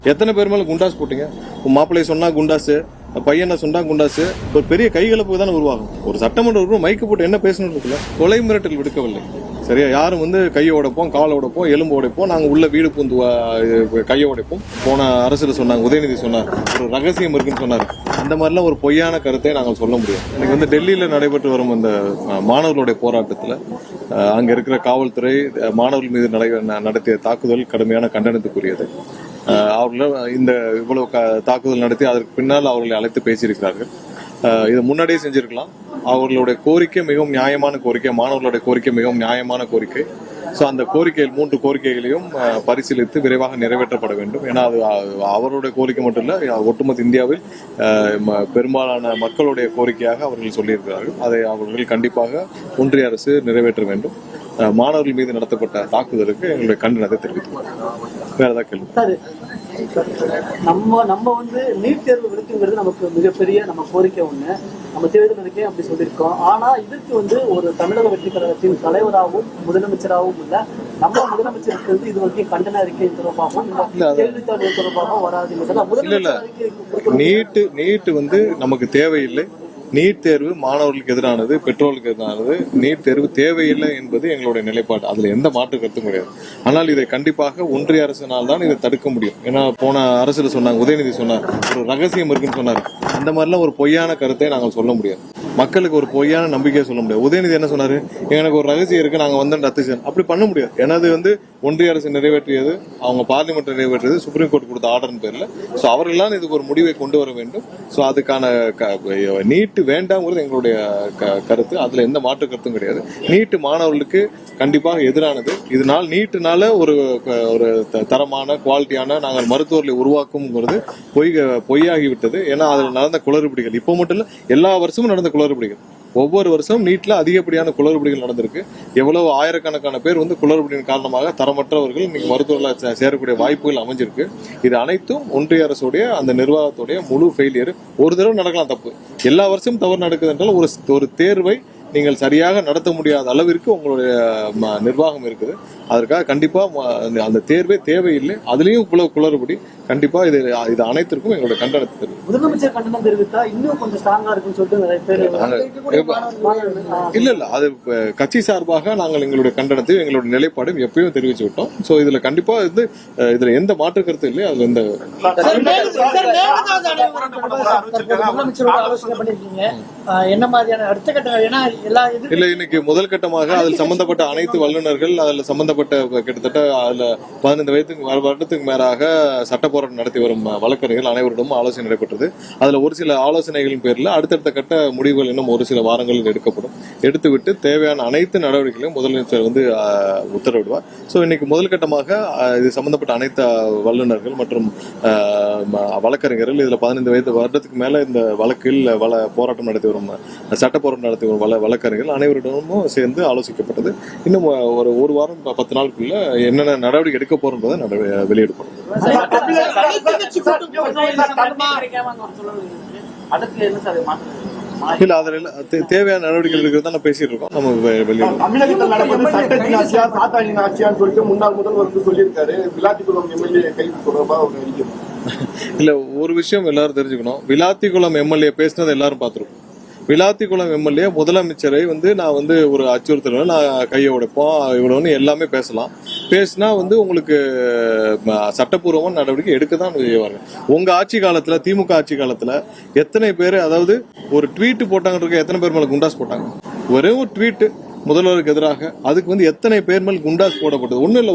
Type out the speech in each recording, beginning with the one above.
எத்தனை பேர் மேல குண்டாஸ் போட்டீங்க? மாப்பிள்ளை சொன்னா குண்டாசு, பையனை சொன்னா குண்டாசு, ஒரு பெரிய கைகலப்பு தானே உருவாகும். ஒரு சட்டமன்ற உறுப்பினர் மைக்கு போட்டு என்ன பேசணும் இருக்குல்ல, கொலை மிரட்டல் விடுக்கவில்லை. சரியா? யாரும் கையை உடைப்போம், காலை உடைப்போம், எலும்பு உடைப்போம், நாங்க உள்ள வீடு பூந்து கையை உடைப்போம். போன அரசுல சொன்னாங்க, உதயநிதி சொன்னார், ஒரு ரகசியம் இருக்குன்னு சொன்னார். அந்த மாதிரிலாம் ஒரு பொய்யான கருத்தை நாங்கள் சொல்ல முடியும். இன்னைக்கு டெல்லியில நடைபெற்று வரும் அந்த மாணவர்களுடைய போராட்டத்தில் அங்க இருக்கிற காவல்துறை மாணவர்கள் மீது நடத்திய தாக்குதல் கடுமையான கண்டனத்துக்குரியது. அவர்கள் இந்த இவ்வளவு தாக்குதல் நடத்தி அதற்கு பின்னால் அவர்களை அழைத்து பேசியிருக்கிறார்கள். இதை முன்னாடியே செஞ்சிருக்கலாம். அவர்களுடைய கோரிக்கை மிகவும் நியாயமான கோரிக்கை, மாணவர்களுடைய கோரிக்கை மிகவும் நியாயமான கோரிக்கை. ஸோ அந்த கோரிக்கைகள் 3 கோரிக்கைகளையும் பரிசீலித்து விரைவாக நிறைவேற்றப்பட வேண்டும். ஏன்னா அது அவருடைய கோரிக்கை மட்டும் இல்லை, ஒட்டுமொத்த இந்தியாவில் பெரும்பாலான மக்களுடைய கோரிக்கையாக அவர்கள் சொல்லியிருக்கிறார்கள். அதை அவர்கள் கண்டிப்பாக ஒன்றிய அரசு நிறைவேற்ற வேண்டும். மாணவர்கள் மீது நடத்தப்பட்ட தாக்குதலுக்கு எங்களுடைய கண்டனத்தை தெரிவித்துள்ளோம். வேற ஏதாவது கேள்வி? நம்ம நீட் தேர்வு விடுக்குங்கிறது நமக்கு மிகப்பெரிய நம்ம கோரிக்கை ஒண்ணு. நம்ம தேர்தல் இருக்கே அப்படி சொல்லியிருக்கோம். ஆனா இதுக்கு ஒரு தமிழக வெற்றி கழகத்தின் தலைவராகவும் முதலமைச்சராகவும் இல்ல, நம்ம முதலமைச்சருக்கு இது வரைக்கும் கண்டன அறிக்கை தொடர்பாகவும் கேள்வித்தாள் தொடர்பாகவும் வராது. நீட் நமக்கு தேவையில்லை. நீட் தேர்வு மாணவர்களுக்கு எதிரானது, பெற்றோர்களுக்கு எதிரானது. நீட் தேர்வு தேவையில்லை என்பது எங்களுடைய நிலைப்பாடு. அதுல எந்த மாற்று கருத்தும் கிடையாது. ஆனால் இதை கண்டிப்பாக ஒன்றிய அரசினால் தான் இதை தடுக்க முடியும். ஏன்னா போன அரசுல சொன்னாங்க, உதயநிதி சொன்னார், ஒரு ரகசியம் இருக்குன்னு சொன்னார். அந்த மாதிரிலாம் ஒரு பொய்யான கருத்தை நாங்கள் சொல்ல முடியாது. மக்களுக்கு ஒரு பொய்யான நம்பிக்கையை சொல்ல முடியாது. உதயநிதி என்ன சொன்னாரு, எனக்கு ஒரு ரகசியம் இருக்கு, நாங்க ரத்து செய்யணும், அப்படி பண்ண முடியாது. ஏன்னா அது ஒன்றிய அரசு நிறைவேற்றியது, அவங்க பார்லிமெண்ட் நிறைவேற்றியது, சுப்ரீம் கோர்ட் கொடுத்த ஆர்டர் பேர்ல. சோ அவர்கள்லாம் இதுக்கு ஒரு முடிவை கொண்டு வர வேண்டும். சோ அதுக்கான நீட் வேண்டாம்ங்கிறது எங்களுடைய கருத்து. அதுல எந்த மாற்று கருத்தும் கிடையாது. நீட் மாணவர்களுக்கு கண்டிப்பாக எதிரானது. இதனால் நீட்டுனால ஒரு தரமான குவாலிட்டியான நாங்கள் மருத்துவர்களை உருவாக்கும்ங்கிறது பொய்யாகிவிட்டது. ஏன்னா அதுல நடந்த குளறுபடிகள் இப்ப மட்டும் இல்ல, எல்லா வருஷமும் நடந்த குளறுபடிகள். ஒவ்வொரு வருஷமும் நீட்ல அதிகப்படியான குளறுபடிகள் நடந்திருக்கு. எவ்வளவு ஆயிரக்கணக்கான பேர் குளறுபடியின் காரணமாக தரமற்றவர்கள் இன்னைக்கு மருத்துவர்களை சேரக்கூடிய வாய்ப்புகள் அமைஞ்சிருக்கு. இது அனைத்தும் ஒன்றிய அரசுடைய அந்த நிர்வாகத்துடைய முழு ஃபெயிலியர். ஒரு தடவை நடக்கலாம் தப்பு, எல்லா வருஷமும் தவறு நடக்குது என்றால் ஒரு தேர்வை நீங்கள் சரியாக நடத்த முடியாத அளவிற்கு உங்களுடைய நிர்வாகம் இருக்குது. அதற்காக கண்டிப்பா அந்த தேர்வே தேவையில்லை. அதுலயும் குளறுபடி. கண்டிப்பா இது அனைத்திற்கும் எங்களுடைய கண்டனத்தை தெரிவிக்கும். முதலமைச்சர் கண்டனம் தெரிவித்தா இன்னும் கொஞ்சம் ஸ்ட்ராங்கா இருக்குன்னு சொல்லிட்டு நிறைய பேர் இல்ல அது கட்சி சார்பாக நாங்கள் எங்களுடைய கண்டனத்தையும் எங்களுடைய நிலைப்பாடும் எப்பயும் தெரிவிச்சு விட்டோம். சோ இதுல கண்டிப்பா இதுல எந்த மாற்று கருத்து இல்லை. அதுல எந்த என்ன மாதிரியான அடுத்த கட்ட இல்ல, இன்னைக்கு முதல் கட்டமாக அதில் சம்பந்தப்பட்ட அனைத்து வல்லுநர்கள், அதில் சம்பந்தப்பட்ட கிட்டத்தட்ட அதுல 15 வருடத்துக்கு மேலாக சட்ட போராட்டம் நடத்தி வரும் வழக்கறிஞர்கள் அனைவரிடமும் ஆலோசனை நடைபெற்றது. அதுல ஒரு சில ஆலோசனைகளின் பேர்ல அடுத்தடுத்த கட்ட முடிவுகள் இன்னும் ஒரு சில வாரங்களில் எடுக்கப்படும். எடுத்துவிட்டு தேவையான அனைத்து நடவடிக்கைகளையும் முதலமைச்சர் உத்தரவிடுவார். சோ இன்னைக்கு முதல் கட்டமாக இது சம்பந்தப்பட்ட அனைத்து வல்லுநர்கள் மற்றும் வழக்கறிஞர்கள், இதுல 15 வருடத்துக்கு மேல இந்த வழக்கில் போராட்டம் நடத்தி வரும் சட்ட போராட்டம் நடத்தி வரும் வழக்கறிஞர்கள் அனைவரிடமும் சேர்ந்து ஆலோசிக்கப்பட்டது. இன்னும் ஒரு வாரம் 10 நாளுக்குள்ள என்னென்ன நடவடிக்கை எடுக்க போறோம்ன்றதை வெளியிடப்படும். இல்ல அதில் தேவையான நடவடிக்கைகள் இருக்கிறதா நான் பேசிட்டு இருக்கோம். நம்ம வெளியிடுவோம். தமிழகத்தில் நடப்பது சட்டத்தின் ஆட்சியா சாத்தானின் ஆட்சியான்னு சொல்லிட்டு முன்னாள் முதல்வர் சொல்லியிருக்காரு. விளாத்திக்குளம் எம்எல்ஏ கைது தொடர்பாக ஒரு அறிக்கை. இல்ல, ஒரு விஷயம் எல்லாரும் தெரிஞ்சுக்கணும். விளாத்திக்குளம் எம்எல்ஏ பேசினதை எல்லாரும் பார்த்திருக்கோம். விளாத்திக்குளம் எம்எல்ஏ முதலமைச்சரை நான் ஒரு அச்சுறுத்தல், நான் கையை உடைப்போம் இவ்வளவுன்னு எல்லாமே பேசலாம். பேசினா உங்களுக்கு சட்டப்பூர்வமான நடவடிக்கை எடுக்கதான் செய்வாங்க. உங்க ஆட்சி காலத்துல, திமுக ஆட்சி காலத்துல எத்தனை பேர், அதாவது ஒரு ட்வீட் போட்டாங்க, எத்தனை பேர் மேல குண்டாஸ் போட்டாங்க? ஒரே ஒரு ட்வீட் முதல்வருக்கு எதிராக, அதுக்கு எத்தனை பேர் மேல் குண்டாஸ் போடப்பட்டது? ஒண்ணு இல்ல,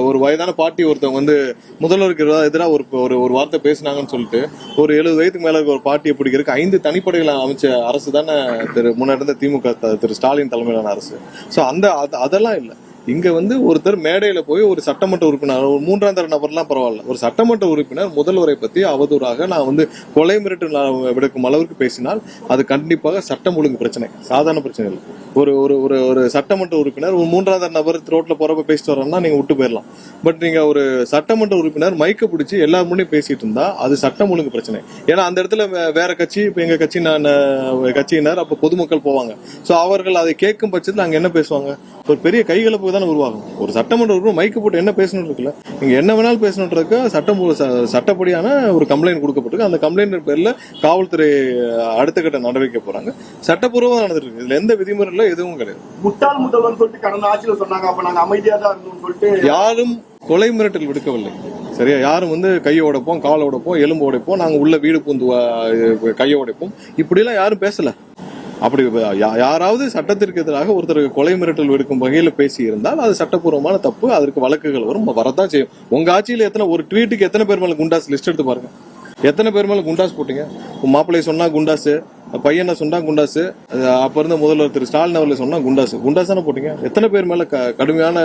ஒரு வயதான பாட்டி ஒருத்தவங்க முதல்வருக்கு எதிராக ஒரு வார்த்தை பேசினாங்கன்னு சொல்லிட்டு ஒரு 70 வயதுக்கு மேல ஒரு பாட்டியை பிடிக்கிறதுக்கு 5 தனிப்படைகளை அமைச்ச அரசு தானே முன்னாடி இருந்த திமுக திரு ஸ்டாலின் தலைமையிலான அரசு. சோ அதெல்லாம் இல்ல. இங்க ஒருத்தர் மேடையில போய் ஒரு சட்டமன்ற உறுப்பினர், ஒரு 3ஆம் தர நபர்லாம் பரவாயில்ல, ஒரு சட்டமன்ற உறுப்பினர் முதல்வரை பத்தி அவதூறாக நான் கொலை மிரட்டல் விடுக்கும் அளவுக்கு பேசினால் அது கண்டிப்பாக சட்டம் ஒழுங்கு பிரச்சனை, சாதாரண பிரச்சனை இல்லை. ஒரு சட்டமன்ற உறுப்பினர் ஒரு 3ஆம் தர நபர் ரோட்ல போறப்ப பேசிட்டு வரோம்னா நீங்க விட்டு போயிடலாம். பட் நீங்க ஒரு சட்டமன்ற உறுப்பினர் மைக்க பிடிச்சி எல்லாரும் முன்னே பேசிட்டு இருந்தா அது சட்டம் ஒழுங்கு பிரச்சனை. ஏன்னா அந்த இடத்துல வேற கட்சி, இப்ப எங்க கட்சியினர் அப்ப பொதுமக்கள் போவாங்க. சோ அவர்கள் அதை கேட்கும் பட்சத்தில் நாங்க என்ன பேசுவாங்க? ஒரு பெரிய கைகலப்பு தானே உருவாகும். ஒரு சட்டமன்ற உறுப்பினர் மைக்கு போட்டு என்ன பேசணும் இருக்குல்ல, நீங்க என்ன வேணாலும் பேசணுன்றதுக்கு சட்டப்படியான ஒரு கம்ப்ளைண்ட் கொடுக்கப்பட்டிருக்கு. அந்த கம்ப்ளைண்ட் பேர்ல காவல்துறை அடுத்த கட்ட நடவடிக்கை போறாங்க. சட்டப்பூர்வமா நடந்துட்டு இருக்கு. இதுல எந்த விதிமுறையில எதுவும் கிடையாது. முட்டாள் முதல்வன் சொல்லிட்டு கடந்த ஆட்சியில சொன்னாங்க, அப்ப நாங்க அமைதியா தான் இருந்தோம்னு சொல்லிட்டு. யாரும் கொலை மிரட்டல் விடுக்கவில்லை. சரியா? யாரும் வந்து கையை உடைப்போம், காலை உடைப்போம், எலும்பு உடைப்போம், நாங்க உள்ள வீடு பூந்து கையை உடைப்போம், இப்படி எல்லாம் யாரும் பேசல. அப்படி யாராவது சட்டத்திற்கு எதிராக ஒருத்தருக்கு கொலை மிரட்டல் விடுக்கும் வகையில பேசி இருந்தால் அது சட்டப்பூர்வமான தப்பு. அதற்கு வழக்குகள் வரும், வரதான் செய்யும். உங்க ஆட்சியில ஒரு ட்வீட்டுக்கு எத்தனை பேர் மேல குண்டாஸ் லிஸ்ட் எடுத்து பாருங்க. எத்தனை பேர் மேல குண்டாஸ் போட்டீங்க? மாப்பிள்ளைய சொன்னா குண்டாஸ், பையனை சொன்னா குண்டாஸ், அப்ப இருந்த முதல்வர் திரு ஸ்டாலின் அவர்களை சொன்னா குண்டாஸ் தானே போட்டீங்க. எத்தனை பேர் மேல கடுமையான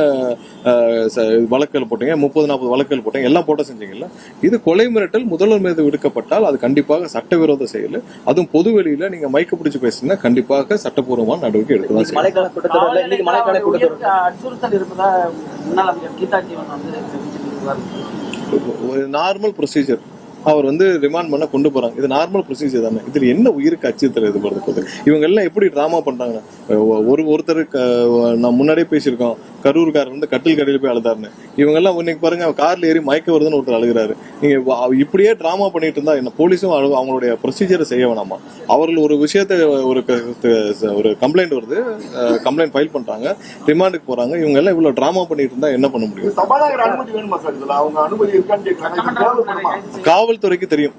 வழக்குகள் போட்டீங்க? 30-40 வழக்குகள் போட்டீங்க. எல்லாம் போட்ட செஞ்சீங்கல்ல. இது கொலை மிரட்டல் முதல்வர் மீது விடுக்கப்பட்டால் அது கண்டிப்பாக சட்டவிரோத செயல். அதுவும் பொது வெளியில நீங்க மைக்க பிடிச்சு பேசுறீங்கன்னா கண்டிப்பாக சட்டப்பூர்வமான நடவடிக்கை எடுக்கதான் செய்யும். அச்சுறுத்தல் இருப்பதா முன்னாள் அமைச்சர் கீதா ஜீவன் ஒரு நார்மல் ப்ரொசீஜர். அவர் வந்து ரிமாண்ட் பண்ண கொண்டு போறாங்க. இது நார்மல் ப்ரொசீஜர் தானே. இதுல என்ன உயிருக்கு அச்சுறுத்தல் இது போறது? இவங்க எல்லாம் எப்படி டிராமா பண்றாங்க? ஒருத்தர் நான் முன்னாடியே பேசியிருக்கோம், கரூர்காரர் வந்து கட்டில் கடையில் போய் அழுதாருன்னு. இவங்க எல்லாம் இன்னைக்கு பாருங்க, கார்ல ஏறி மயக்க வருதுன்னு ஒருத்தர் அழுகிறாரு. நீங்க இப்படியே டிராமா பண்ணிட்டு இருந்தா என்ன? போலீஸும் அவங்களுடைய ப்ரொசீஜரை செய்ய வேணாமா? அவர்கள் ஒரு விஷயத்த ஒரு கம்ப்ளைண்ட் வருது, கம்ப்ளைண்ட் ஃபைல் பண்றாங்க, ரிமாண்டுக்கு போறாங்க. இவங்க எல்லாம் இவ்வளவு டிராமா பண்ணிட்டு இருந்தா என்ன பண்ண முடியும்? சபாநாயகர் அனுமதி வேணுமா சார்? இதுல அவங்க அனுமதி இருக்கான்னு கேட்கறாங்க. காவல்துறைக்கு தெரியும்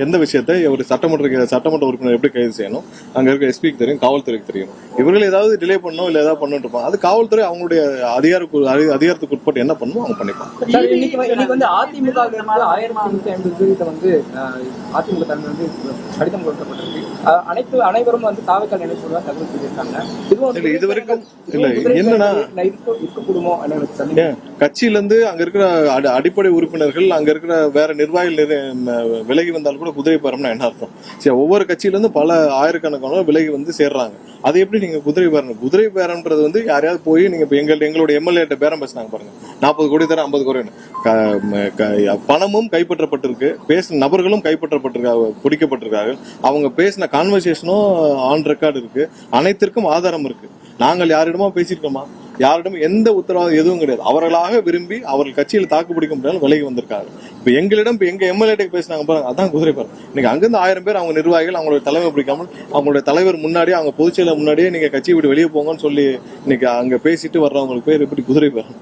எந்த விஷயத்தை ஒரு சட்டமன்ற உறுப்பினர் எப்படி கைது செய்யணும். அங்க இருக்க எஸ்பிக்கு தெரியும், காவல்துறைக்கு தெரியும். இவர்கள் ஏதாவது டிலே பண்ணணும் இல்ல ஏதாவது பண்ணிட்டு இருப்பாங்க. அது காவல்துறை அவங்களுடைய அதிகாரத்துக்கு உட்பட்டு என்ன பண்ணணும் அவங்க பண்ணிப்பாங்க. இன்னைக்கு வந்து அதிமுக 1550 வந்து அதிமுக தலைமை வந்து கடிதம் கொடுக்கப்பட்டிருக்கு. அனைவரும் வந்து தாவக்கால் நினைச்சு தகவல் சொல்லியிருக்காங்க. இது வரைக்கும் இல்ல என்னன்னா இருக்கக்கூடுமோ கட்சியில இருந்து அங்க இருக்கிற அடிப்படை உறுப்பினர்கள், அங்க இருக்கிற வேற நிர்வாகிகள் விலகி வந்தாலும் கூட குதிரை பேரம்னா என்ன அர்த்தம்? சரி, ஒவ்வொரு கட்சியில இருந்து பல ஆயிரக்கணக்கான விலகி வந்து சேர்றாங்க. அது எப்படி நீங்க குதிரை பேரம்ன்றது வந்து யாரையாவது போய் நீங்க எங்களுடைய எம்எல்ஏ பேரம் பேசினாங்க பாருங்க, 40 கோடி தர 50 கோடி பணமும் கைப்பற்றப்பட்டிருக்கு, பேசின நபர்களும் கைப்பற்றப்பட்டிருக்காங்க, பிடிக்கப்பட்டிருக்காங்க. அவங்க பேசின கான்வர்சேஷனும் ஆன் ரெக்கார்டு இருக்கு, அனைத்திற்கும் ஆதாரம் இருக்கு. நாங்கள் யாரிடமா பேசியிருக்கோமா? யாரிடம் எந்த உத்தரவாதம் எதுவும் கிடையாது. அவர்களாக விரும்பி அவர்கள் கட்சியில் தாக்கு பிடிக்க முடியாமல் விலகி வந்திருக்காங்க. இப்ப எங்களிடம் எங்க எம்எல்ஏ பேசினாங்க பாருங்க, அதான் குதிரை பேரம். இன்னைக்கு அங்கிருந்து 1000 பேர் அவங்க நிர்வாகிகள் அவங்களுடைய தலைமை பிடிக்காமல் அவங்களுடைய தலைவர் முன்னாடியே அவங்க பொதுச்செயலர் முன்னாடியே நீங்க கட்சியை விட்டு வெளியே போங்கன்னு சொல்லி இன்னைக்கு அங்க பேசிட்டு வர்றவங்களுக்கு பேர் எப்படி குதிரை பேரம்?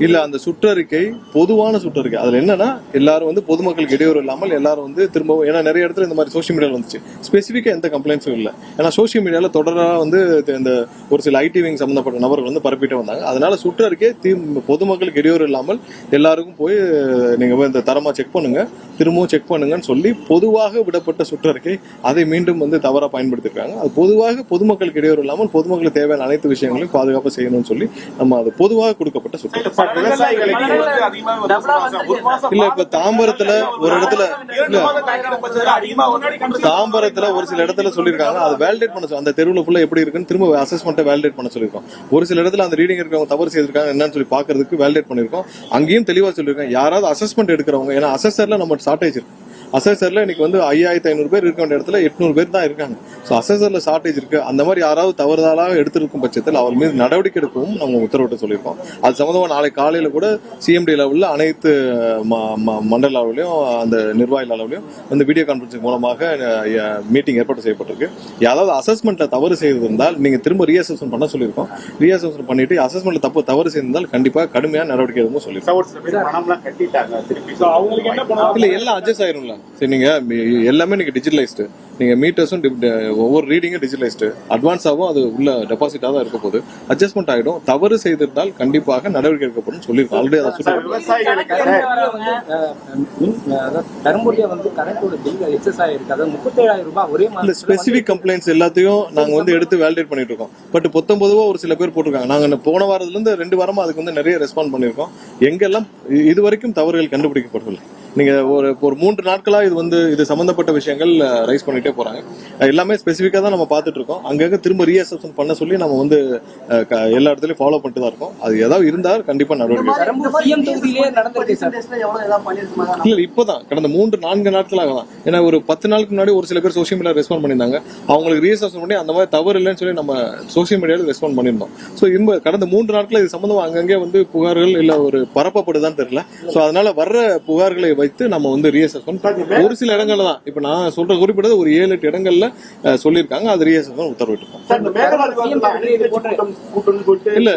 இல்ல அந்த சுற்றறிக்கை பொதுவான சுற்றறிக்கை. அதுல என்னன்னா எல்லாரும் வந்து பொதுமக்களுக்கு இடையூறு இல்லாமல் எல்லாரும் வந்து திரும்பவும், ஏன்னா நிறைய இடத்துல இந்த மாதிரி சோசியல் மீடியால வந்துச்சு, ஸ்பெசிபிக்கா எந்த கம்ப்ளைண்ட்ஸும் இல்ல. ஏன்னா சோசியல் மீடியால தொடரா வந்து இந்த ஒரு சில ஐடி விங் சம்பந்தப்பட்ட நபர்கள் வந்து பரப்பிட்டு வந்தாங்க. அதனால சுற்றறிக்கை பொதுமக்களுக்கு இடையூறு இல்லாமல் எல்லாருக்கும் போய் நீங்க இந்த தரமா செக் பண்ணுங்க, திரும்பவும் செக் பண்ணுங்கன்னு சொல்லி பொதுவாக விடப்பட்ட சுற்றறிக்கை. அதை மீண்டும் வந்து தவறா பயன்படுத்திருக்காங்க. அது பொதுவாக பொதுமக்களுக்கு இடையூறு இல்லாமல் பொதுமக்களுக்கு தேவையான அனைத்து விஷயங்களையும் பாதுகாப்பு செய்யணும்னு சொல்லி நம்ம அது பொதுவாக கொடுக்கப்பட்ட சுற்றறிக்கை. இல்ல இப்ப தாம்பரத்துல ஒரு இடத்துல ஒரு சில இடத்துல சொல்லிருக்காங்க, அது வேலிடேட் பண்ண அந்த தெருவுல ஃபுல்லா எப்படி இருக்குன்னு திரும்ப அசஸ்மெண்ட் வேலிடேட் பண்ண சொல்லிருக்கோம். ஒரு சில இடத்துல அந்த ரீடிங் இருக்கிறவங்க தவறு செய்திருக்காங்க என்னன்னு சொல்லி பாக்குறதுக்கு வேலிடேட் பண்ணிருக்கோம். அங்கேயும் தெளிவா சொல்லிருக்கோம், யாராவது அசஸ்மெண்ட் எடுக்கிறவங்க, ஏன்னா அசஸர்ல நம்ம ஷார்டேஜ் இருக்கு. அசஸர்ல இன்னைக்கு வந்து 5500 பேர் இருக்க வேண்டிய இடத்துல 800 பேர் தான் இருக்காங்க. ஸோ அசஸர்ல ஷார்டேஜ் இருக்கு. அந்த மாதிரி யாராவது தவறுதலாக எடுத்திருக்கும் பட்சத்தில் அவர் மீது நடவடிக்கை எடுக்கவும் நம்ம உத்தரவிட்டு சொல்லியிருக்கோம். அது சம்பந்தமா நாளை காலையில கூட சிஎம்டி லெவலில் அனைத்து மண்டல அளவிலையும் அந்த நிர்வாக அளவிலையும் வந்து வீடியோ கான்பரன்சிங் மூலமாக மீட்டிங் ஏற்பாடு செய்யப்பட்டிருக்கு. யாராவது அசஸ்மெண்ட்ல தவறு செய்திருந்தால் நீங்க திரும்ப ரீஅசஸ்மெண்ட் பண்ண சொல்லியிருக்கோம். ரீஅசஸ்மெண்ட் பண்ணிட்டு அசஸ்மெண்ட்ல தவறு செய்திருந்தால் கண்டிப்பாக கடுமையான நடவடிக்கை எடுக்கும் சொல்லியிருக்கோம். இல்ல எல்லாம் அட்ஜஸ்ட் ஆயிரும்ல. சரி, நீங்க எல்லாமே நீங்க டிஜிட்டலைஸ்டு, நீங்க மீட்டர்ஸும் ஒவ்வொரு ரீடிங்கும் டிஜிட்டலைஸ்டு, அட்வான்ஸாகவும் அது உள்ள டெபாசிட்டா தான் இருக்க போது அட்ஜஸ்ட்மெண்ட் ஆகிடும். தவறு செய்திருந்தால் கண்டிப்பாக நடவடிக்கை எடுக்கப்படும் சொல்லியிருக்கோம். ஆல்ரெடி அதை தருமபுரியா வந்து கரண்டோட பில் எக்ஸஸ் ஆயிருக்கு. அதாவது 37,000 ரூபாய் ஒரே மாதிரி ஸ்பெசிபிக் கம்ப்ளைண்ட்ஸ் எல்லாத்தையும் நாங்க வந்து எடுத்து வேலிடேட் பண்ணிட்டு இருக்கோம். பட் 19 ஒரு சில பேர் போட்டிருக்காங்க. நாங்க போன வாரத்துல இருந்து 2 வாரமா அதுக்கு வந்து நிறைய ரெஸ்பாண்ட் பண்ணிருக்கோம். எங்கெல்லாம் இது வரைக்கும் தவறுகள் கண்டுபிடிக்கப்படவில்லை. நீங்க ஒரு 3 நாட்களா இது சம்பந்தப்பட்ட விஷயங்கள் ரைஸ் பண்ணிட்டே போறாங்க. எல்லாமே ஸ்பெசிஃபிக்கா தான் நம்ம பார்த்துட்டு இருக்கோம். அங்கங்க திரும்ப ரீஅசஸ்மென்ட் பண்ண சொல்லி நம்ம எல்லா இடத்துலயும் ஃபாலோ பண்ணிட்டு தான் இருக்கோம். அது ஏதாவது இருந்தா கண்டிப்பா நடவடிக்கை பெரம்பூர் சிஎம் தொகுதியிலே நடந்திருக்கு சார். இல்ல இப்பதான் கடந்த 3-4 நாட்களாக தான். ஏன்னா ஒரு 10 நாளுக்கு முன்னாடி ஒரு சில பேர் சோசியல் மீடியா ரெஸ்பாண்ட் பண்ணியிருந்தாங்க. அவங்களுக்கு ரீஅசஸ்மென்ட் பண்ணி அந்த மாதிரி தவறு இல்லைன்னு சொல்லி நம்ம சோசியல் மீடியாவில் ரெஸ்பாண்ட் பண்ணியிருந்தோம். ஸோ கடந்த 3 நாட்களா இது சம்பந்தமா அங்கங்கே புகார்கள் இல்ல ஒரு பரப்பப்படுதான்னு தெரியல. ஸோ அதனால வர்ற புகார்களை வைத்து நம்ம ரீஅசஸ்மென்ட் ஒரு சில இடங்கள்ல தான் இப்ப நான் சொல்ற குறிப்பிட்டது ஒரு 7-8 இடங்கள்ல சொல்லியிருக்காங்க. அது ரீஅசஸ்மென்ட் உத்தரவிட்டிருக்கோம். இல்ல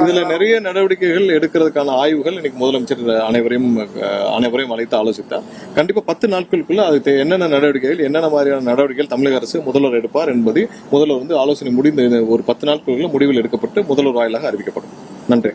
இதுல நிறைய நடவடிக்கைகள் எடுக்கிறதுக்கான ஆய்வுகள் இன்னைக்கு முதலமைச்சர் அனைவரையும் அழைத்து ஆலோசித்தார். கண்டிப்பா 10 நாட்களுக்குள்ள அது என்னென்ன நடவடிக்கைகள் என்னென்ன மாதிரியான நடவடிக்கைகள் தமிழக அரசு முதல்வர் எடுப்பார் என்பதை முதல்வர் ஆலோசனை முடிந்த ஒரு 10 நாட்களுக்குள்ள முடிவில் எடுக்கப்பட்டு முதல்வர் வாயிலாக அறிவிக்கப்படும். நன்றி.